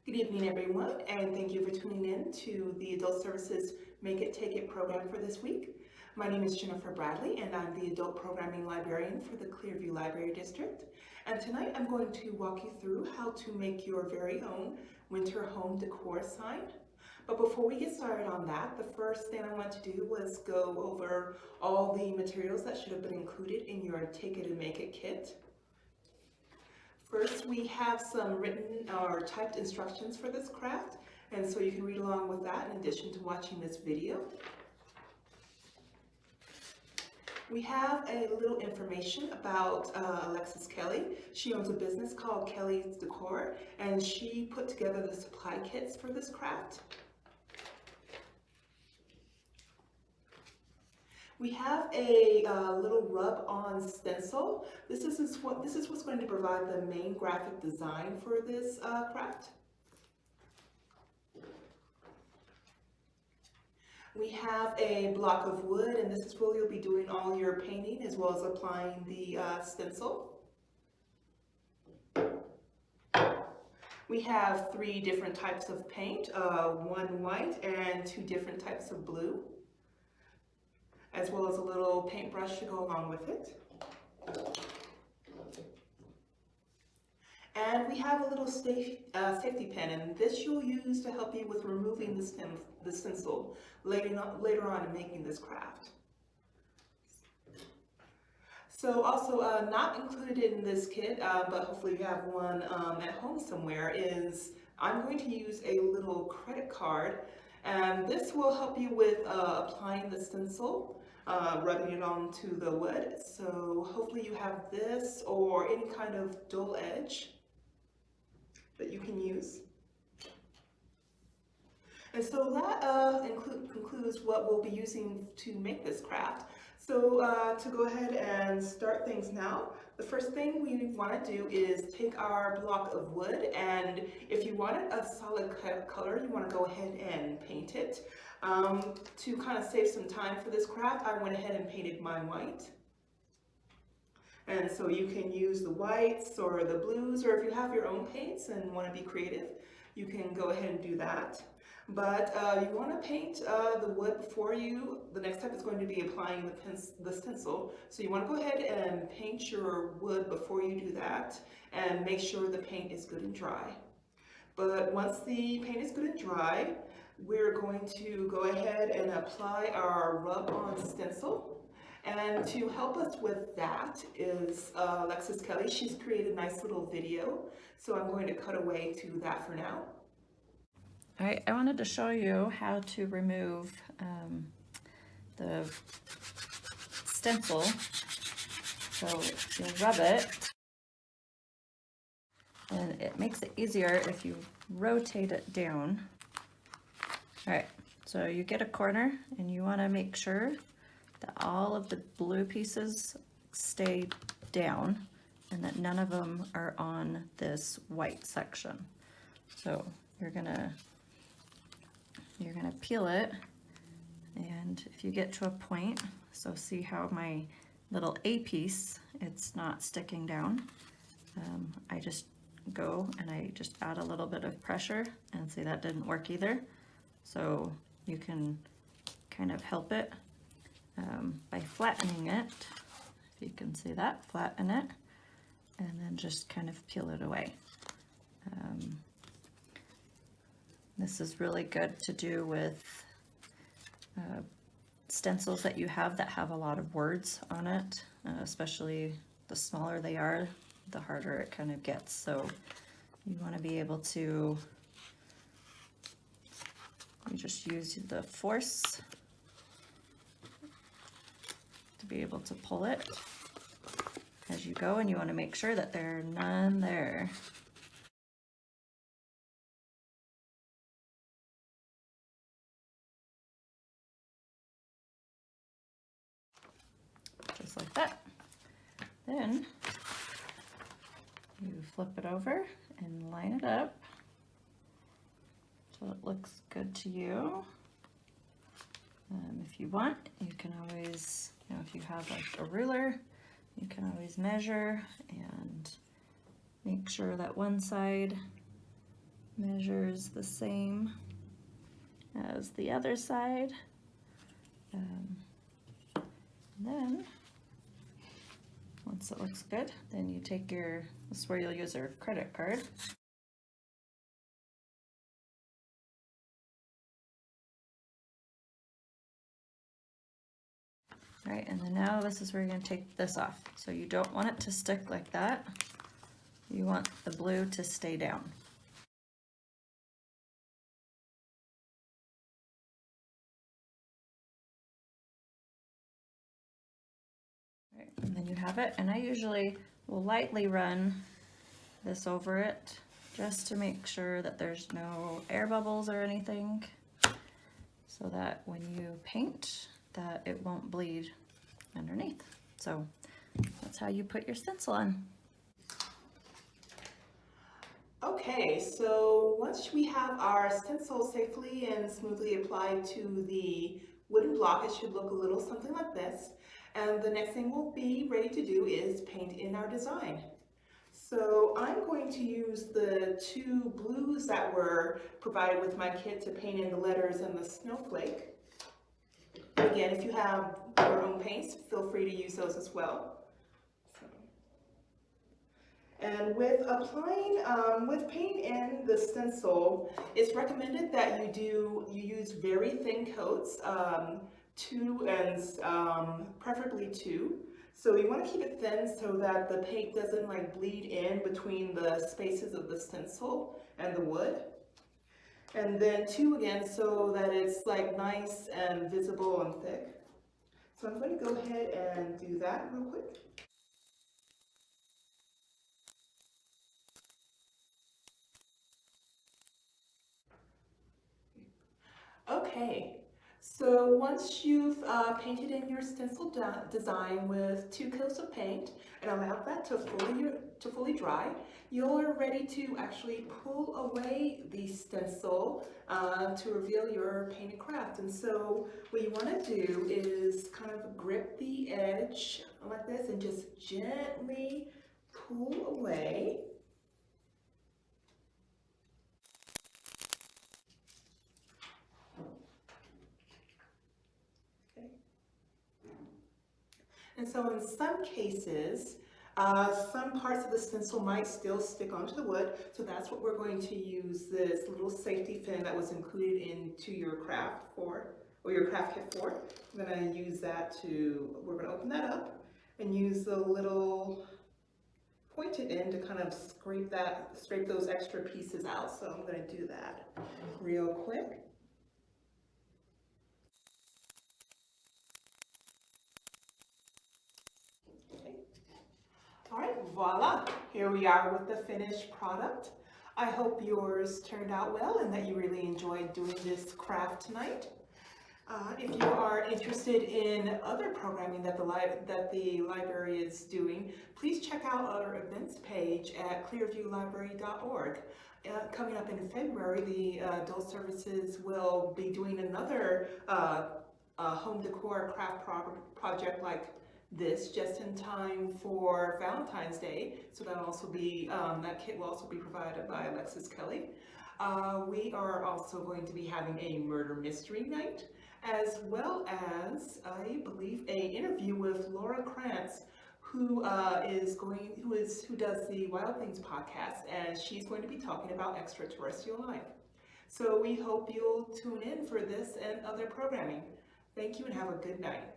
Good evening, everyone, and thank you for tuning in to the Adult Services Make It, Take It program for this week. My name is Jennifer Bradley, and I'm the Adult Programming Librarian for the Clearview Library District. And tonight I'm going to walk you through how to make your very own winter home decor sign. But before we get started on that, the first thing I want to do was go over all the materials that should have been included in your Take It and Make It kit. First, we have some written or typed instructions for this craft, and so you can read along with that in addition to watching this video. We have a little information about Alexis Kelly. She owns a business called Kelly Decor, and she put together the supply kits for this craft. We have a little rub-on stencil. This is what's going to provide the main graphic design for this craft. We have a block of wood, and this is where you'll be doing all your painting as well as applying the stencil. We have 3 different types of paint, 1 white and 2 different types of blue, as well as a little paintbrush to go along with it. And we have a little safety pin, and this you'll use to help you with removing the stencil later on in making this craft. So also not included in this kit, but hopefully you have one at home somewhere, is I'm going to use a little credit card, and this will help you with applying the stencil. Rubbing it onto the wood. So hopefully you have this or any kind of dull edge that you can use. And so that concludes what we'll be using to make this craft. So to go ahead and start things now, the first thing we want to do is take our block of wood, and if you want it a solid color, you want to go ahead and paint it. To kind of save some time for this craft, I went ahead and painted mine white. And so you can use the whites or the blues, or if you have your own paints and want to be creative, you can go ahead and do that. But you want to paint the wood before you. The next step is going to be applying the stencil. So you want to go ahead and paint your wood before you do that, and make sure the paint is good and dry. But once the paint is good and dry, we're going to go ahead and apply our rub-on stencil. And to help us with that is Alexis Kelly. She's created a nice little video, so I'm going to cut away to that for now. All right, I wanted to show you how to remove the stencil. So you'll rub it, and it makes it easier if you rotate it down. All right, so you get a corner, and you want to make sure that all of the blue pieces stay down and that none of them are on this white section. So you're gonna peel it, and if you get to a point, so see how my little A piece, it's not sticking down. I just go and I just add a little bit of pressure, and see that didn't work either. So you can kind of help it by flattening it, if you can see that, flatten it, and then just kind of peel it away. This is really good to do with stencils that you have that have a lot of words on it, especially the smaller they are, the harder it kind of gets. So you want to be able to, you just use the force to be able to pull it as you go, and you want to make sure that there are none there. Just like that. Then you flip it over and line it up so it looks good to you. If you want, you can always, if you have like a ruler, you can always measure and make sure that one side measures the same as the other side. Then, once it looks good, then you take this is where you'll use your credit card. All right, and then now this is where you're going to take this off. So you don't want it to stick like that. You want the blue to stay down. All right, and then you have it, and I usually will lightly run this over it just to make sure that there's no air bubbles or anything, so that when you paint, that it won't bleed underneath. So that's how you put your stencil on. Okay, so once we have our stencil safely and smoothly applied to the wooden block, it should look a little something like this. And the next thing we'll be ready to do is paint in our design. So I'm going to use the two blues that were provided with my kit to paint in the letters and the snowflake. Again, if you have your own paints, feel free to use those as well. And with applying, with paint in the stencil, it's recommended that you use very thin coats, 2 and preferably 2. So you want to keep it thin so that the paint doesn't like bleed in between the spaces of the stencil and the wood. And then 2 again, so that it's like nice and visible and thick. So I'm going to go ahead and do that real quick. Okay, so once you've painted in your stencil design with 2 coats of paint and allowed that to fully dry, you're ready to actually pull away the stencil to reveal your painted craft. And so what you want to do is kind of grip the edge like this and just gently pull away. And so in some cases, some parts of the stencil might still stick onto the wood, so that's what we're going to use this little safety pin that was included into your craft for, or your craft kit for. I'm going to use that we're going to open that up and use the little pointed end to kind of scrape those extra pieces out. So I'm going to do that real quick. All right, voila, here we are with the finished product. I hope yours turned out well and that you really enjoyed doing this craft tonight. If you are interested in other programming that the library is doing, please check out our events page at clearviewlibrary.org. Coming up in February, the Adult Services will be doing another home decor craft project like this just in time for Valentine's Day. So that'll also be, that kit will also be provided by Alexis, Kelly. We are also going to be having a murder mystery night, as well as, I believe, an interview with Laura Krantz, who does the Wild Things podcast, and she's going to be talking about extraterrestrial life. So we hope you'll tune in for this and other programming. Thank you and have a good night.